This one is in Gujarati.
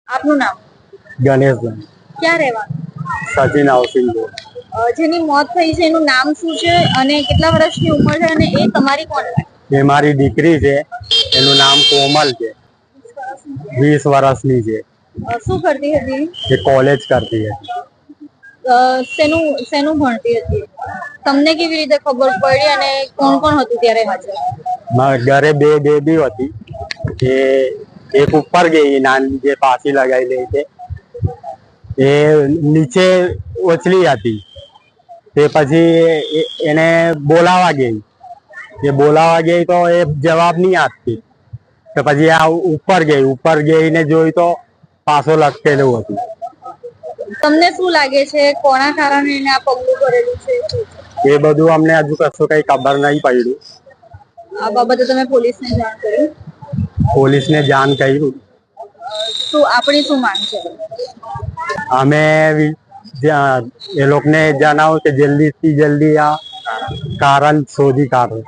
આપનું નામ? ગણેશભાઈ. ક્યાં રહેવાનું? Sachin housing board. જેની મોત થઈ છે એનું નામ શું છે અને કેટલા વર્ષની ઉંમર છે અને એ તમારી કોણ લાગે? એ મારી દીકરી છે, એનું નામ કોમલ છે, 20 વર્ષની છે. શું કરતી હતી? એ કોલેજ કરતી હતી. શેનું શેનું ભણતી હતી? તમને કેવી રીતે ખબર પડી અને કોણ કોણ હતું ત્યારે હાજર? મારા ઘરે 2 બેબી હતી. એ એક ઉપર ગઈ, નાની જે પાછી લગાવી છે, એ નીચે ઓછલી હતી. તે પછી એને બોલાવા ગઈ. એ બોલાવા ગઈ તો એ જવાબ નહીં આપતી. તો પછી આ ઉપર ગઈને જોઈ તો પાછો લટકેલું હતું. તમને શું લાગે છે કોના કારણે એને આ પગલું ભરેલું છે? એ બધું અમને હજુ કશું કઈ ખબર નહીં પડ્યું. આ બાબતે તમે પોલીસને જાણ કરી? પોલીસને જાણ કર્યું. શું આપણી શું માંગ છે? અમે એ લોકોને જણાવ્યું કે જલ્દીથી જલ્દી આ કારણ શોધી કાઢો.